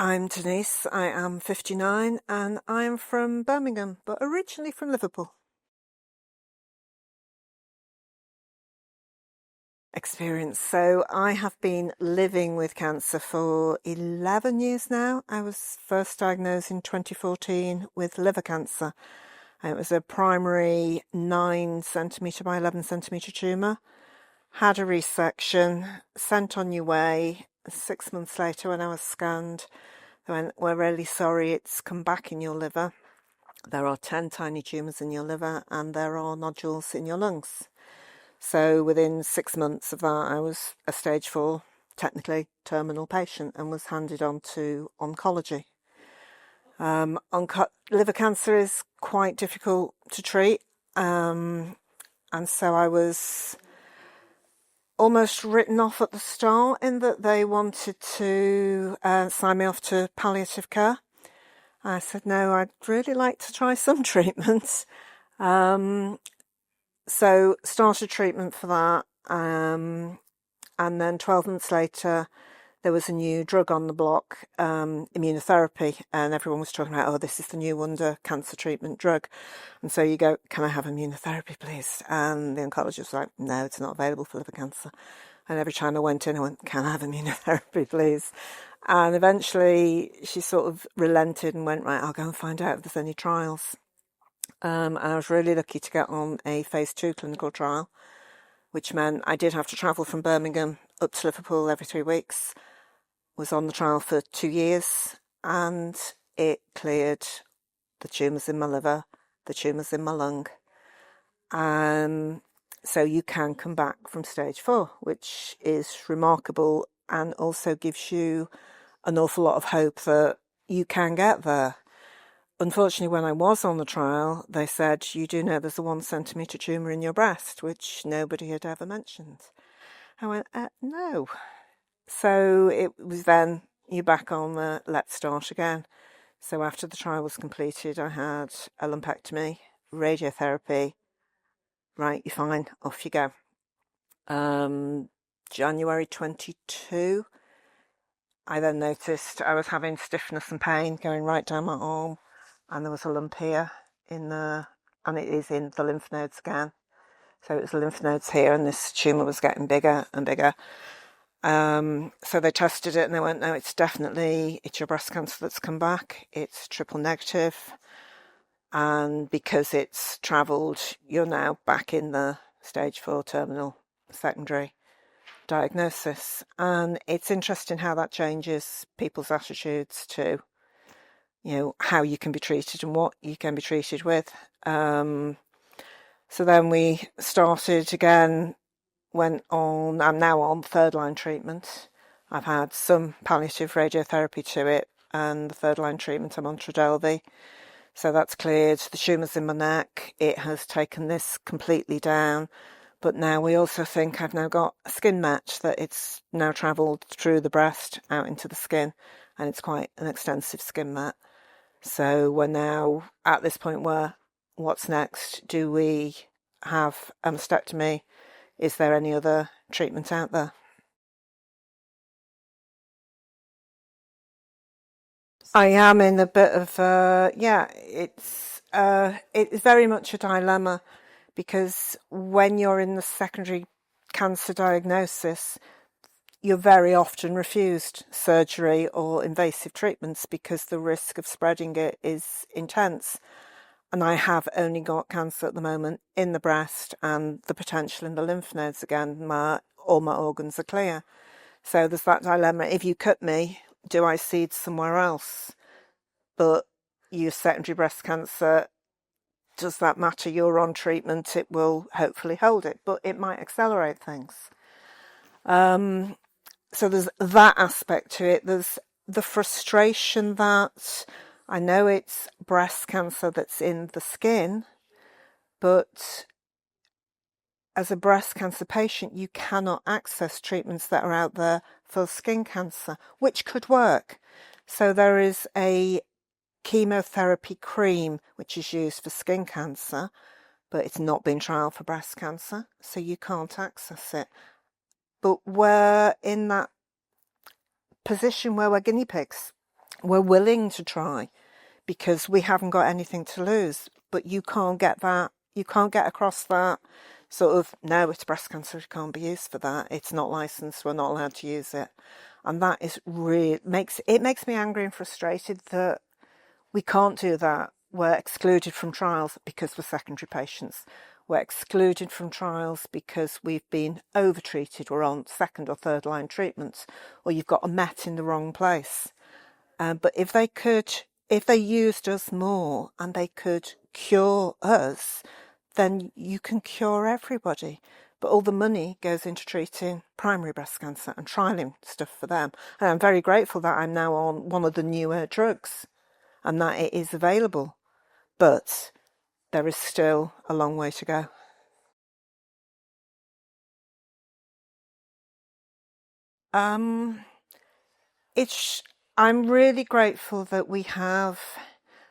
I'm Denise, I am 59 and I'm from Birmingham, but originally from Liverpool. Experience. So I have been living with cancer for 11 years now. I was first diagnosed in 2014 with liver cancer. It was a primary 9 centimetre by 11 centimetre tumour. Had a resection, sent on your way. 6 months later when I was scanned, they went, "We're really sorry, it's come back in your liver. There are 10 tiny tumours in your liver and there are nodules in your lungs." So within 6 months of that, I was a stage 4, technically terminal patient, and was handed on to oncology. Liver cancer is quite difficult to treat, and so I was almost written off at the start in that they wanted to sign me off to palliative care. I said, no, I'd really like to try some treatment. So started treatment for that, and then 12 months later there was a new drug on the block, immunotherapy, and everyone was talking about, oh, this is the new wonder cancer treatment drug. And so you go, can I have immunotherapy, please? And the oncologist was like, no, it's not available for liver cancer. And every time I went in, I went, can I have immunotherapy, please? And eventually she sort of relented and went, right, I'll go and find out if there's any trials. And I was really lucky to get on a phase 2 clinical trial, which meant I did have to travel from Birmingham up to Liverpool every 3 weeks. Was on the trial for 2 years, and it cleared the tumours in my liver, the tumours in my lung. So you can come back from stage 4, which is remarkable and also gives you an awful lot of hope that you can get there. Unfortunately, when I was on the trial, they said, you do know there's a 1 centimetre tumour in your breast, which nobody had ever mentioned. I went, no. So it was then, you're back on the let's start again. So after the trial was completed, I had a lumpectomy, radiotherapy. Right, you're fine, off you go. January 22, I then noticed I was having stiffness and pain going right down my arm, and there was a lump here and it is in the lymph nodes again. So it was the lymph nodes here, and this tumour was getting bigger and bigger. So they tested it and they went, no, it's your breast cancer that's come back. It's triple negative. And because it's travelled, you're now back in the stage 4 terminal secondary diagnosis. And it's interesting how that changes people's attitudes to, how you can be treated and what you can be treated with. So then we started again, I'm now on 3rd line treatment. I've had some palliative radiotherapy to it, and the 3rd line treatment I'm on Trodelvy. So that's cleared the tumours in my neck. It has taken this completely down. But now we also think I've now got a skin match, that it's now travelled through the breast out into the skin, and it's quite an extensive skin mat. So we're now at this point where, what's next? Do we have a mastectomy? Is there any other treatment out there? I am in a bit of it's very much a dilemma, because when you're in the secondary cancer diagnosis, you're very often refused surgery or invasive treatments because the risk of spreading it is intense. And I have only got cancer at the moment in the breast and the potential in the lymph nodes again. All my organs are clear. So there's that dilemma. If you cut me, do I seed somewhere else? But you secondary breast cancer, does that matter? You're on treatment, it will hopefully hold it, but it might accelerate things. So there's that aspect to it. There's the frustration that I know it's breast cancer that's in the skin, but as a breast cancer patient, you cannot access treatments that are out there for skin cancer, which could work. So there is a chemotherapy cream which is used for skin cancer, but it's not been trialled for breast cancer, so you can't access it. But we're in that position where we're guinea pigs. we're willing to try because we haven't got anything to lose. But you can't get that. You can't get across that sort of, no, it's breast cancer, it can't be used for that. It's not licensed, we're not allowed to use it. And that is really, makes me angry and frustrated that we can't do that. We're excluded from trials because we're secondary patients. We're excluded from trials because we've been overtreated. We're on second or third line treatments, or you've got a met in the wrong place. But if they used us more and they could cure us, then you can cure everybody. But all the money goes into treating primary breast cancer and trialling stuff for them. And I'm very grateful that I'm now on one of the newer drugs and that it is available. But there is still a long way to go. I'm really grateful that we have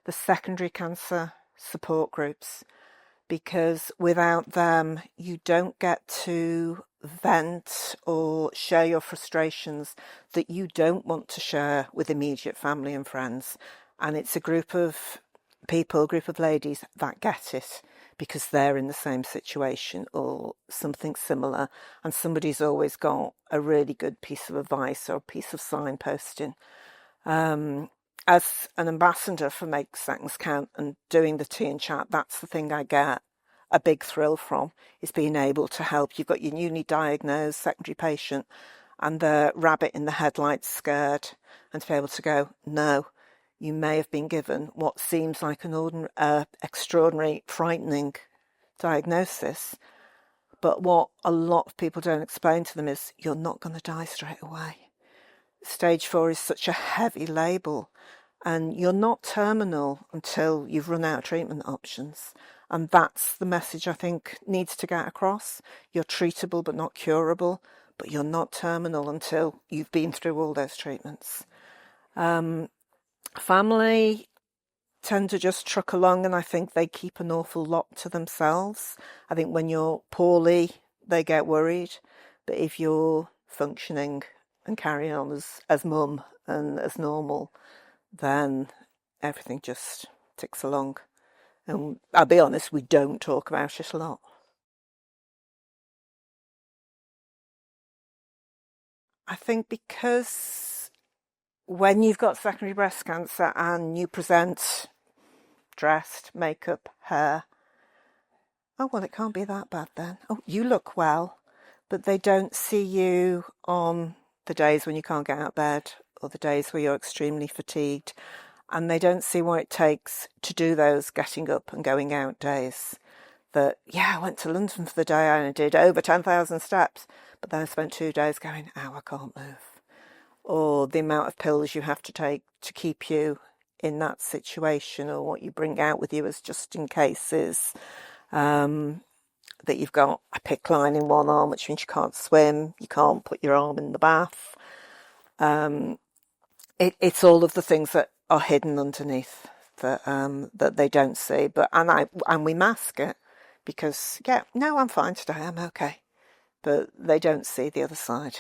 the secondary cancer support groups, because without them you don't get to vent or share your frustrations that you don't want to share with immediate family and friends. And it's a group of people, a group of ladies that get it because they're in the same situation or something similar, and somebody's always got a really good piece of advice or a piece of signposting. As an ambassador for Make Seconds Count and doing the tea and chat, that's the thing I get a big thrill from, is being able to help. You've got your newly diagnosed secondary patient and the rabbit in the headlights scared, and to be able to go, no, you may have been given what seems like an extraordinary, frightening diagnosis, but what a lot of people don't explain to them is you're not going to die straight away. Stage 4 is such a heavy label, and you're not terminal until you've run out of treatment options. And that's the message I think needs to get across. You're treatable but not curable, but you're not terminal until you've been through all those treatments. Family tend to just truck along, and I think they keep an awful lot to themselves. I think when you're poorly, they get worried. But if you're functioning and carrying on as mum and as normal, then everything just ticks along. And I'll be honest, we don't talk about it a lot. I think because when you've got secondary breast cancer and you present dressed, makeup, hair, oh, well, it can't be that bad then. Oh, you look well. But they don't see you on the days when you can't get out of bed or the days where you're extremely fatigued. And they don't see what it takes to do those getting up and going out days. That, yeah, I went to London for the day and I did over 10,000 steps, but then I spent 2 days going, oh, I can't move. Or the amount of pills you have to take to keep you in that situation, or what you bring out with you as just in cases. That you've got a PICC line in one arm, which means you can't swim, you can't put your arm in the bath. It's all of the things that are hidden underneath that they don't see. And we mask it because, yeah, no, I'm fine today, I'm okay. But they don't see the other side.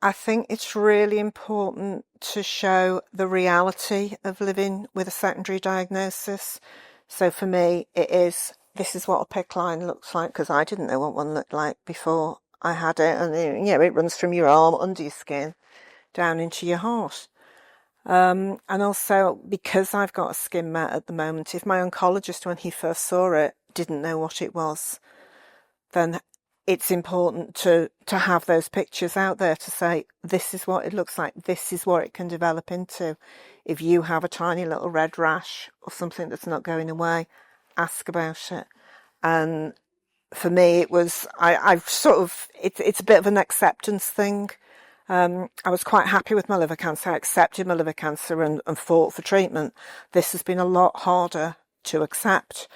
I think it's really important to show the reality of living with a secondary diagnosis. So for me, this is what a PICC line looks like, because I didn't know what one looked like before I had it. And it runs from your arm, under your skin, down into your heart. And also, because I've got a skin met at the moment, if my oncologist, when he first saw it, didn't know what it was, then it's important to have those pictures out there to say, this is what it looks like, this is what it can develop into. If you have a tiny little red rash or something that's not going away, ask about it. And for me, it was, I've sort of, it's a bit of an acceptance thing. I was quite happy with my liver cancer. I accepted my liver cancer and fought for treatment. This has been a lot harder to accept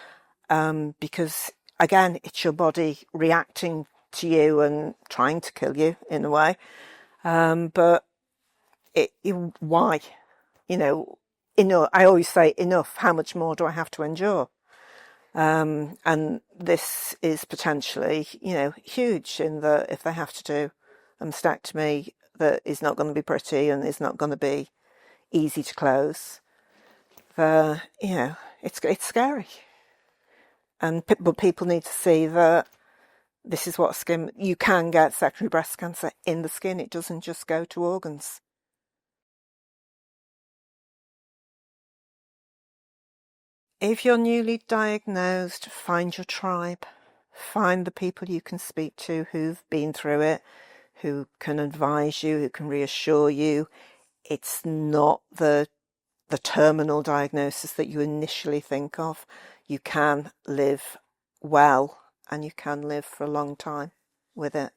because, again, it's your body reacting to you and trying to kill you in a way. But why? I always say, enough. How much more do I have to endure? And this is potentially, huge in that if they have to do a mastectomy that is not going to be pretty and is not going to be easy to close, it's scary. But people need to see that this is what skin, you can get secondary breast cancer in the skin. It doesn't just go to organs. If you're newly diagnosed, find your tribe. Find the people you can speak to who've been through it, who can advise you, who can reassure you. It's not the terminal diagnosis that you initially think of. You can live well and you can live for a long time with it.